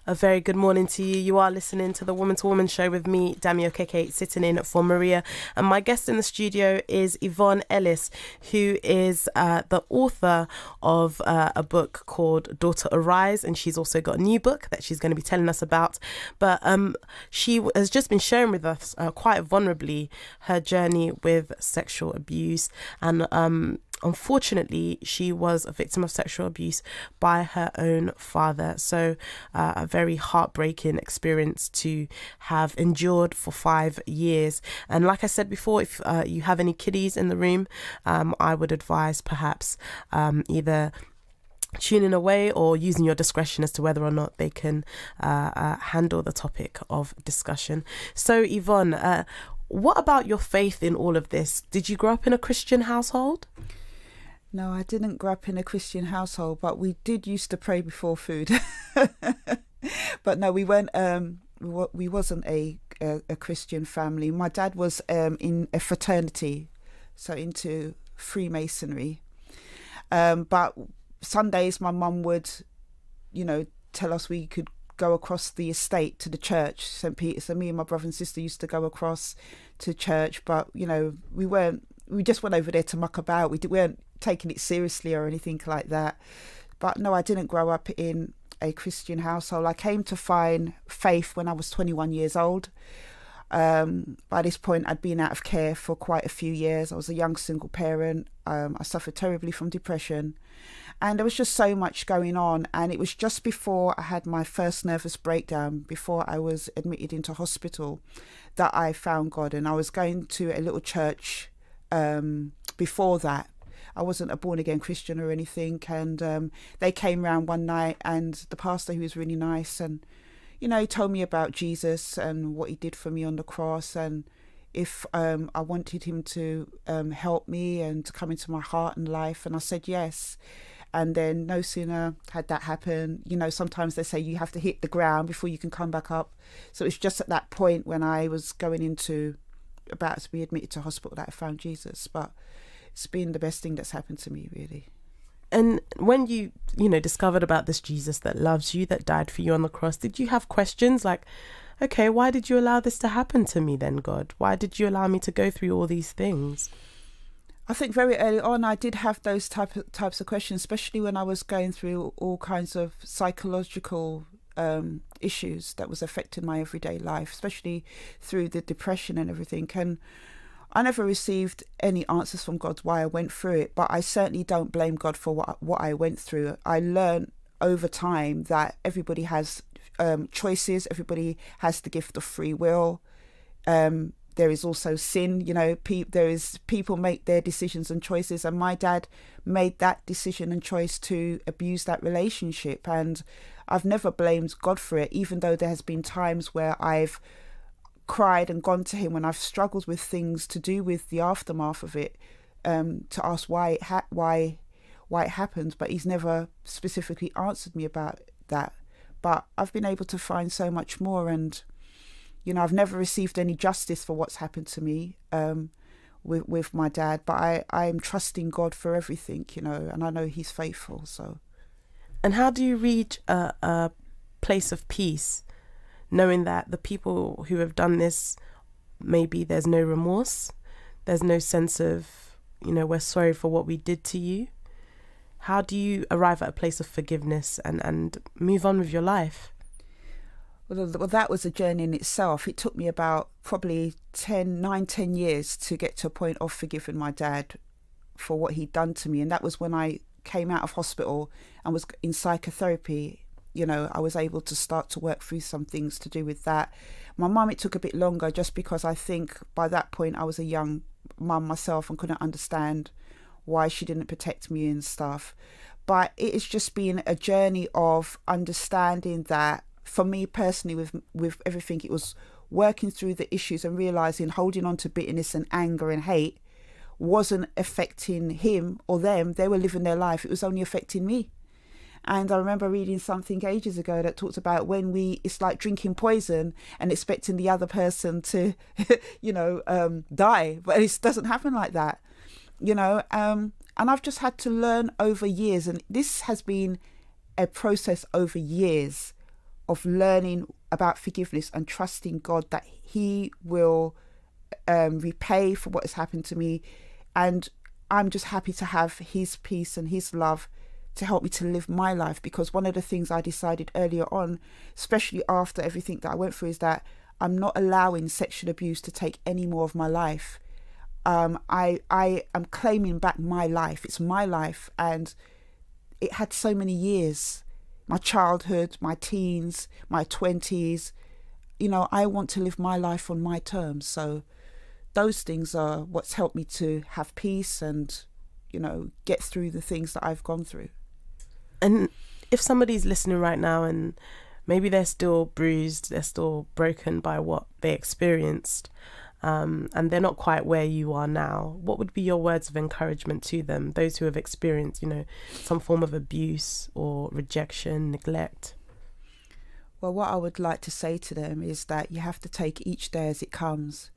A very good morning to you. You are listening to the Woman to Woman show with me, Dami Okeke, sitting in for Maria. And my guest in the studio is Yvonne Ellis, who is the author of a book called Daughter Arise. And she's also got a new book that she's going to be telling us about. But she has just been sharing with us quite vulnerably her journey with sexual abuse. And unfortunately, she was a victim of sexual abuse by her own father. So a very heartbreaking experience to have endured for 5 years. And like I said before, if you have any kiddies in the room, I would advise perhaps either tuning away or using your discretion as to whether or not they can handle the topic of discussion. So Yvonne, what about your faith in all of this? Did you grow up in a Christian household? No, I didn't grow up in a Christian household, but we did used to pray before food. But no, we weren't. We wasn't a Christian family. My dad was in a fraternity, so into Freemasonry. But Sundays, my mum would, tell us we could go across the estate to the church, St. Peter. So me and my brother and sister used to go across to church, but we weren't. We just went over there to muck about. We weren't taking it seriously or anything like that. But no, I didn't grow up in a Christian household. I came to find faith when I was 21 years old. By this point, I'd been out of care for quite a few years. I was a young single parent. I suffered terribly from depression. And there was just so much going on. And it was just before I had my first nervous breakdown, before I was admitted into hospital, that I found God. And I was going to a little church before that. I wasn't a born-again Christian or anything, and they came round one night, and the pastor, who was really nice, and he told me about Jesus and what he did for me on the cross, and if I wanted him to help me and to come into my heart and life, and I said yes. And then no sooner had that happen, sometimes they say you have to hit the ground before you can come back up. So it's just at that point when I was about to be admitted to hospital that I found Jesus. But it's been the best thing that's happened to me, really. And when you discovered about this Jesus that loves you, that died for you on the cross, did you have questions like, okay, why did you allow this to happen to me then, God? Why did you allow me to go through all these things? I think very early on I did have those types of questions, especially when I was going through all kinds of psychological issues that was affecting my everyday life, especially through the depression and everything. And I never received any answers from God why I went through it, but I certainly don't blame God for what I went through. I learned over time that everybody has choices, everybody has the gift of free will. There is also sin, people make their decisions and choices, and my dad made that decision and choice to abuse that relationship, and I've never blamed God for it, even though there has been times where I've cried and gone to him when I've struggled with things to do with the aftermath of it, to ask why it happened, but he's never specifically answered me about that. But I've been able to find so much more, and I've never received any justice for what's happened to me with my dad, but I'm trusting God for everything, and I know he's faithful. So, and how do you reach a place of peace, knowing that the people who have done this, maybe there's no remorse, there's no sense of, we're sorry for what we did to you? How do you arrive at a place of forgiveness and move on with your life? Well, that was a journey in itself. It took me about probably 10 years to get to a point of forgiving my dad for what he'd done to me. And that was when I came out of hospital and was in psychotherapy. I was able to start to work through some things to do with that. My mum, it took a bit longer, just because I think by that point I was a young mum myself and couldn't understand why she didn't protect me and stuff. But it has just been a journey of understanding that, for me personally, with everything, it was working through the issues and realising holding on to bitterness and anger and hate wasn't affecting him or them. They were living their life. It was only affecting me. And I remember reading something ages ago that talked about it's like drinking poison and expecting the other person to, die. But it doesn't happen like that, And I've just had to learn over years, and this has been a process over years, of learning about forgiveness and trusting God that he will repay for what has happened to me. And I'm just happy to have his peace and his love to help me to live my life, because one of the things I decided earlier on, especially after everything that I went through, is that I'm not allowing sexual abuse to take any more of my life. I am claiming back my life. It's my life, and it had so many years. My childhood, my teens, my 20s. I want to live my life on my terms. So those things are what's helped me to have peace and, get through the things that I've gone through. And if somebody's listening right now and maybe they're still bruised, they're still broken by what they experienced, and they're not quite where you are now, what would be your words of encouragement to them, those who have experienced, some form of abuse or rejection, neglect? Well, what I would like to say to them is that you have to take each day as it comes.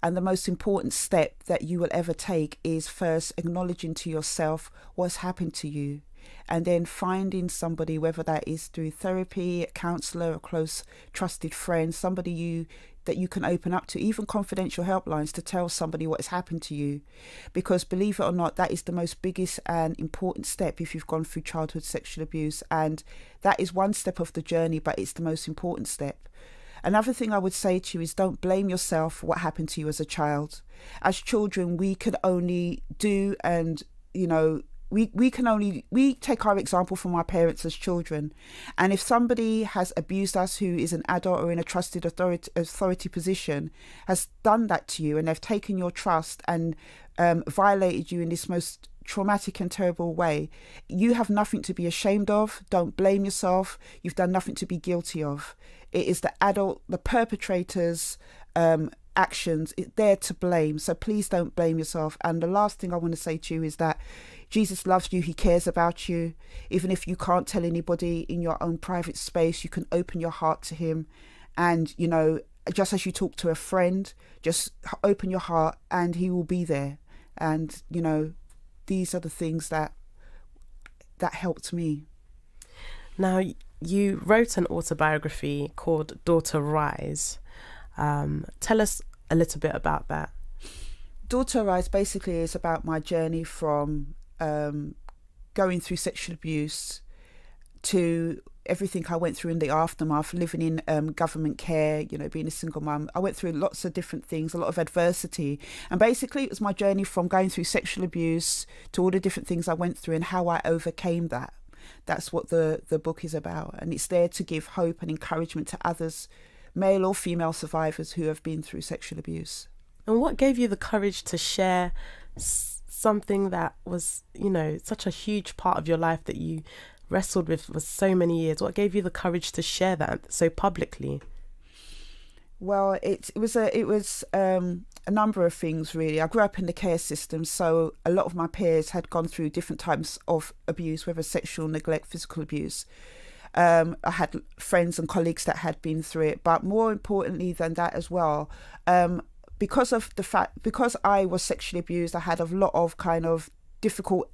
And the most important step that you will ever take is first acknowledging to yourself what's happened to you, and then finding somebody, whether that is through therapy, a counsellor, a close trusted friend, somebody that you can open up to, even confidential helplines, to tell somebody what has happened to you. Because believe it or not, that is the most biggest and important step if you've gone through childhood sexual abuse. And that is one step of the journey, but it's the most important step. Another thing I would say to you is don't blame yourself for what happened to you as a child. As children, we could only do and, we take our example from our parents as children. And if somebody has abused us who is an adult or in a trusted authority position, has done that to you, and they've taken your trust and violated you in this most traumatic and terrible way, you have nothing to be ashamed of. Don't blame yourself. You've done nothing to be guilty of. It is the perpetrator's actions, they're to blame. So please don't blame yourself. And the last thing I want to say to you is that Jesus loves you. He cares about you. Even if you can't tell anybody in your own private space, you can open your heart to him. And, just as you talk to a friend, just open your heart and he will be there. And, these are the things that helped me. Now, you wrote an autobiography called Daughter Rise. Tell us a little bit about that. Daughter Rise basically is about my journey from going through sexual abuse to everything I went through in the aftermath, living in government care, being a single mum. I went through lots of different things, a lot of adversity. And basically it was my journey from going through sexual abuse to all the different things I went through and how I overcame that. That's what the book is about. And it's there to give hope and encouragement to others, male or female survivors who have been through sexual abuse. And what gave you the courage to share something that was, such a huge part of your life that you wrestled with for so many years? What gave you the courage to share that so publicly? Well, it was a number of things, really. I grew up in the care system, so a lot of my peers had gone through different types of abuse, whether sexual, neglect, physical abuse. I had friends and colleagues that had been through it, but more importantly than that as well, because I was sexually abused, I had a lot of kind of difficult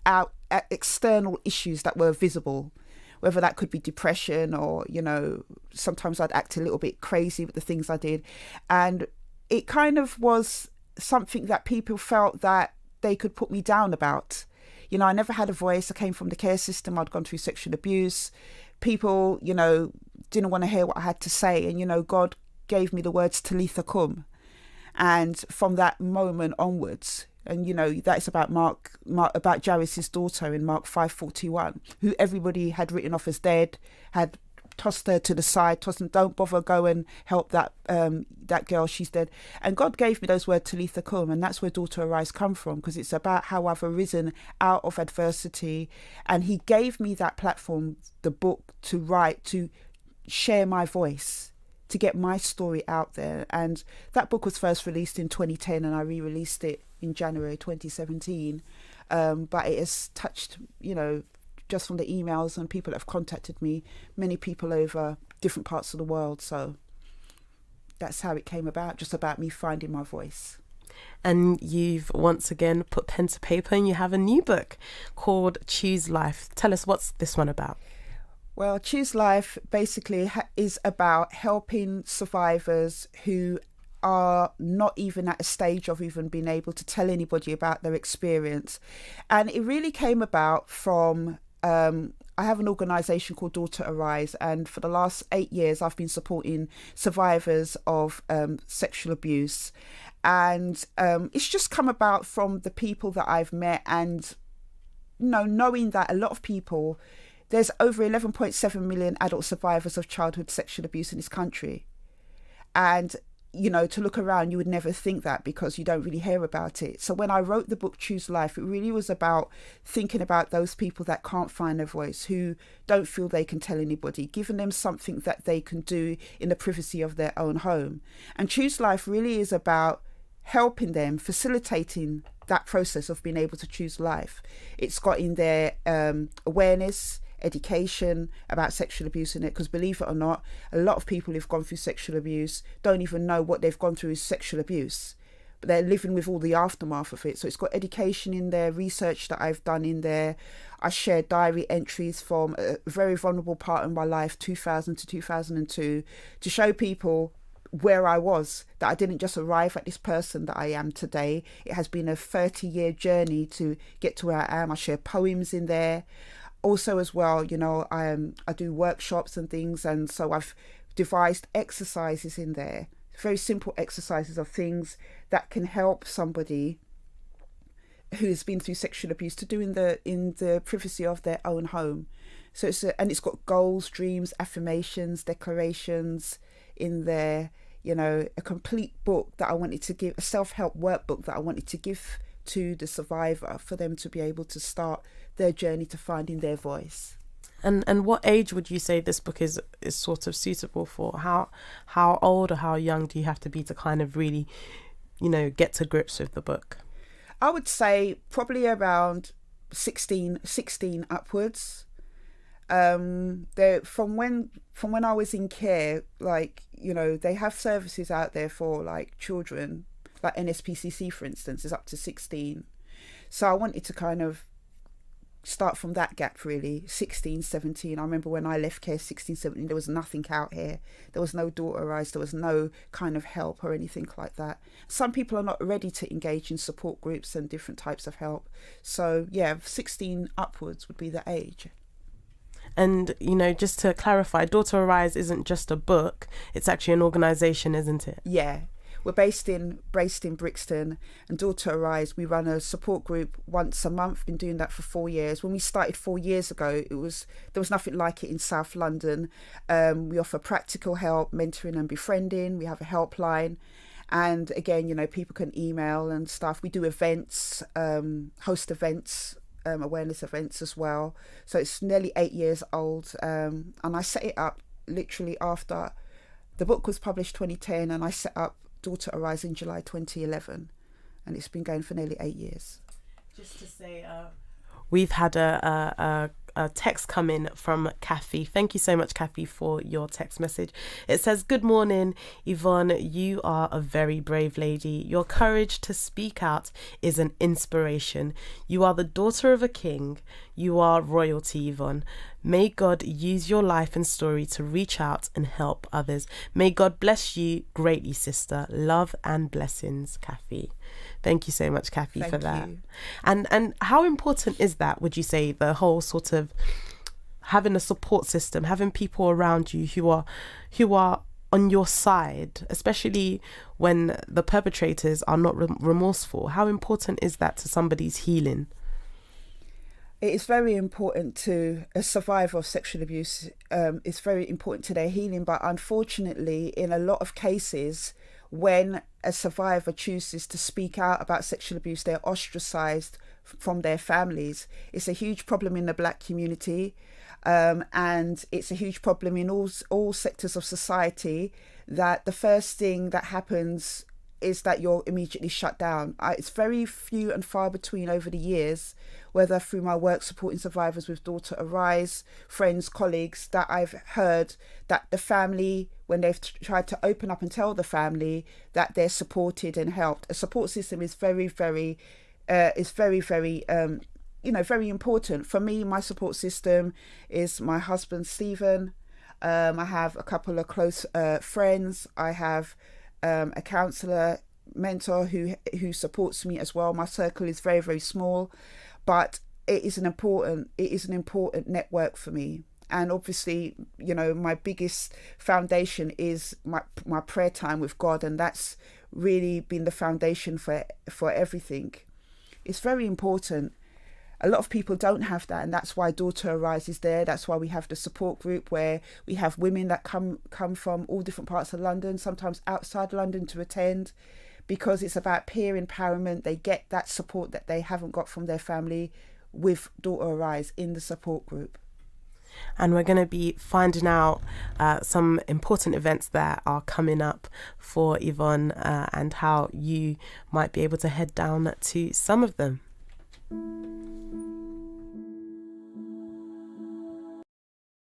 external issues that were visible, whether that could be depression or, sometimes I'd act a little bit crazy with the things I did. And it kind of was something that people felt that they could put me down about. I never had a voice. I came from the care system. I'd gone through sexual abuse. People, didn't want to hear what I had to say. And, God gave me the words Talitha Kum. And from that moment onwards, and that's about about Jairus' daughter in Mark 5:41, who everybody had written off as dead, had tossed her to the side, tossed them, don't bother, go and help that girl, she's dead. And God gave me those words, Talitha Kum, and that's where Daughter Arise come from, because it's about how I've arisen out of adversity. And he gave me that platform, the book, to write, to share my voice, to get my story out there. And that book was first released in 2010 and I re-released it in January 2017. But it has touched, just from the emails and people that have contacted me, many people over different parts of the world. So that's how it came about, just about me finding my voice. And you've once again put pen to paper and you have a new book called Choose Life. Tell us, what's this one about? Well, Choose Life basically is about helping survivors who are not even at a stage of even being able to tell anybody about their experience. And it really came about from, I have an organisation called Daughter Arise, and for the last 8 years I've been supporting survivors of sexual abuse. And it's just come about from the people that I've met, and knowing that a lot of people, there's over 11.7 million adult survivors of childhood sexual abuse in this country. And, to look around, you would never think that because you don't really hear about it. So when I wrote the book Choose Life, it really was about thinking about those people that can't find their voice, who don't feel they can tell anybody, giving them something that they can do in the privacy of their own home. And Choose Life really is about helping them, facilitating that process of being able to choose life. It's got in there awareness, education about sexual abuse in it, because believe it or not, a lot of people who've gone through sexual abuse don't even know what they've gone through is sexual abuse, but they're living with all the aftermath of it. So it's got education in there, research that I've done in there. I share diary entries from a very vulnerable part of my life, 2000 to 2002, to show people where I was, that I didn't just arrive at this person that I am today. It has been a 30-year journey to get to where I am. I share poems in there. Also as well, I do workshops and things, and so I've devised exercises in there, very simple exercises of things that can help somebody who's been through sexual abuse to do in the privacy of their own home. So it's got goals, dreams, affirmations, declarations in there, a complete book that I wanted to give, a self-help workbook that I wanted to give to the survivor for them to be able to start their journey to finding their voice. And what age would you say this book is sort of suitable for? How old or how young do you have to be to kind of really, get to grips with the book? I would say probably around 16 upwards. From when I was in care, they have services out there for children, like NSPCC for instance is up to 16. So I wanted to kind of start from that gap, really, 16, 17. I remember when I left care, 16, 17, there was nothing out here. There was no Daughter Arise, there was no kind of help or anything like that. Some people are not ready to engage in support groups and different types of help. So 16 upwards would be the age. And, just to clarify, Daughter Arise isn't just a book, it's actually an organisation, isn't it? Yeah. We're based in Brixton, and Daughter Arise, we run a support group once a month. Been doing that for 4 years. When we started 4 years ago, there was nothing like it in South London. We offer practical help, mentoring and befriending. We have a helpline. And again, people can email and stuff. We do events, host events, awareness events as well. So it's nearly 8 years old. And I set it up literally after the book was published 2010, and I set up Daughter Arise in July 2011, and it's been going for nearly 8 years. Just to say, we've had a text come in from Kathy. Thank you so much, Kathy, for your text message. It says, "Good morning, Yvonne. You are a very brave lady. Your courage to speak out is an inspiration. You are the daughter of a king. You are royalty, Yvonne. May God use your life and story to reach out and help others. May God bless you greatly, sister. Love and blessings, Kathy." Thank you so much, Kathy, for that. You. And how important is that, would you say, the whole sort of having a support system, having people around you who are on your side, especially when the perpetrators are not remorseful? How important is that to somebody's healing? It is very important to a survivor of sexual abuse. It's very important to their healing, but unfortunately, in a lot of cases, when a survivor chooses to speak out about sexual abuse, they're ostracized from their families. It's a huge problem in the Black community, and it's a huge problem in all sectors of society, that the first thing that happens is that you're immediately shut down. It's very few and far between over the years, whether through my work supporting survivors with Daughter Arise, friends, colleagues, that I've heard that the family, when they've tried to open up and tell the family that they're supported and helped. A support system is very, very very important. For me, my support system is my husband, Stephen. I have a couple of close friends. I have a counsellor, mentor who supports me as well. My circle is very, very small, but it is an important network for me. And obviously, my biggest foundation is my prayer time with God, and that's really been the foundation for everything. It's very important. A lot of people don't have that, and that's why Daughter Arise is there. That's why we have the support group, where we have women that come from all different parts of London, sometimes outside London, to attend, because it's about peer empowerment. They get that support that they haven't got from their family with Daughter Arise in the support group. And we're going to be finding out some important events that are coming up for Yvonne, and how you might be able to head down to some of them.